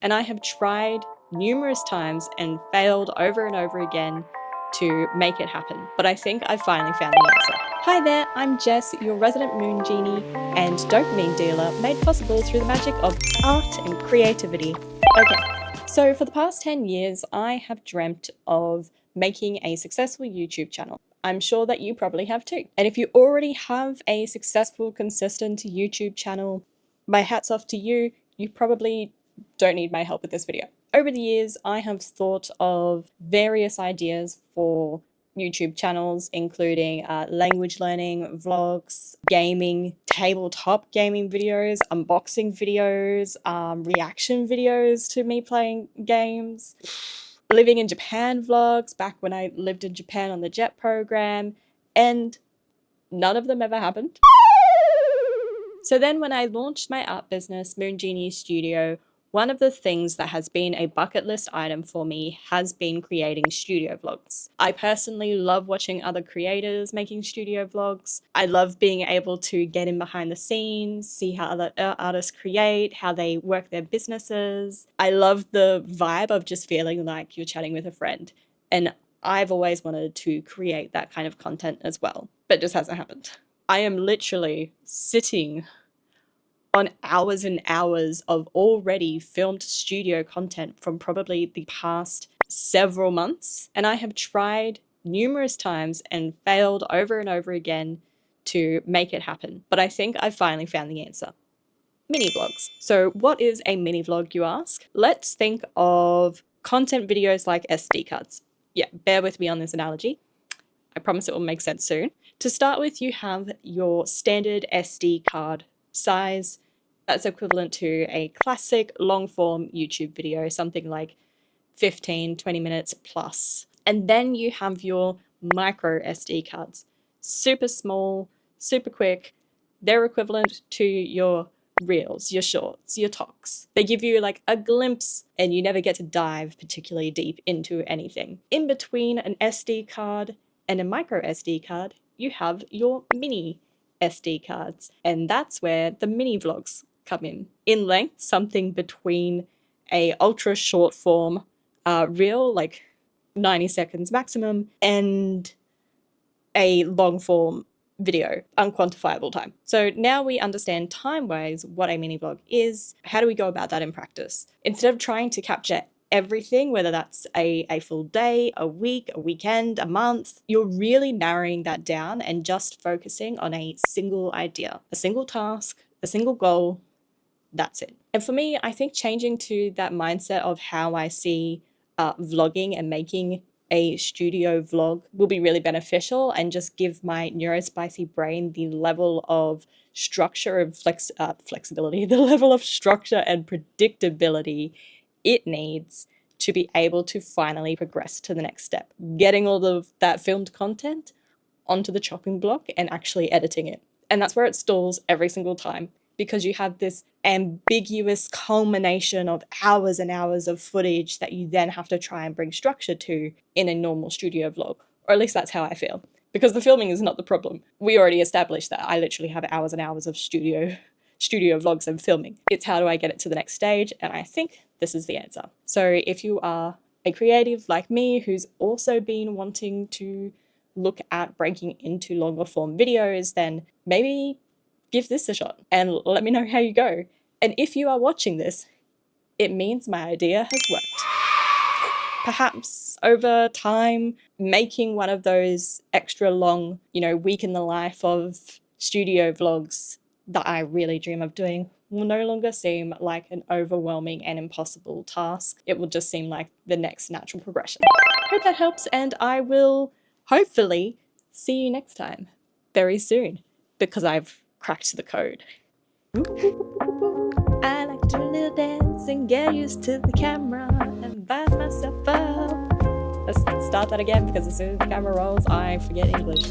and I have tried numerous times and failed over and over again to make it happen, but I think I finally found the answer. Hi there, I'm Jess, your resident Moon Genie and dopamine dealer, made possible through the magic of art and creativity. Okay, so for the past 10 years, I have dreamt of making a successful YouTube channel. I'm sure that you probably have too. And if you already have a successful, consistent YouTube channel, my hat's off to you. You probably don't need my help with this video. Over the years, I have thought of various ideas for YouTube channels, including language learning, vlogs, gaming, tabletop gaming videos, unboxing videos, reaction videos to me playing games, living in Japan vlogs back when I lived in Japan on the JET program, and none of them ever happened. So then when I launched my art business, Moon Genie Studio, one of the things that has been a bucket list item for me has been creating studio vlogs. I personally love watching other creators making studio vlogs. I love being able to get in behind the scenes, see how other artists create, how they work their businesses. I love the vibe of just feeling like you're chatting with a friend. And I've always wanted to create that kind of content as well, but it just hasn't happened. I am literally sitting on hours and hours of already filmed studio content from probably the past several months, and I have tried numerous times and failed over and over again to make it happen, but I think I've finally found the answer. Mini vlogs. So what is a mini vlog, you ask? Let's think of content videos like SD cards. Yeah, bear with me on this analogy. I promise it will make sense soon. To start with, you have your standard SD card size. That's equivalent to a classic long-form YouTube video, something like 15, 20 minutes plus. And then you have your micro SD cards. Super small, super quick. They're equivalent to your reels, your shorts, your talks. They give you like a glimpse and you never get to dive particularly deep into anything. In between an SD card and a micro SD card, you have your mini SD cards. And that's where the mini vlogs come in length, something between a ultra short form reel, like 90 seconds maximum, and a long form video, unquantifiable time. So now we understand time-wise what a mini vlog is. How do we go about that in practice? Instead of trying to capture everything, whether that's a full day, a week, a weekend, a month, you're really narrowing that down and just focusing on a single idea, a single task, a single goal. That's it. And for me, I think changing to that mindset of how I see vlogging and making a studio vlog will be really beneficial and just give my neurospicy brain the level of structure and flexibility, the level of structure and predictability it needs to be able to finally progress to the next step. Getting all of that filmed content onto the chopping block and actually editing it. And that's where it stalls every single time, because you have this ambiguous culmination of hours and hours of footage that you then have to try and bring structure to in a normal studio vlog. Or at least that's how I feel. Because the filming is not the problem. We already established that. I literally have hours and hours of studio vlogs and filming. It's how do I get it to the next stage? And I think this is the answer. So if you are a creative like me who's also been wanting to look at breaking into longer form videos, then maybe give this a shot and let me know how you go. And if you are watching this, it means my idea has worked. Perhaps over time, making one of those extra long, week in the life of studio vlogs that I really dream of doing will no longer seem like an overwhelming and impossible task. It will just seem like the next natural progression. Hope that helps, and I will hopefully see you next time very soon, because I've cracked the code. I like to do a little dance and get used to the camera and vibe myself up. Let's start that again, because as soon as the camera rolls, I forget English.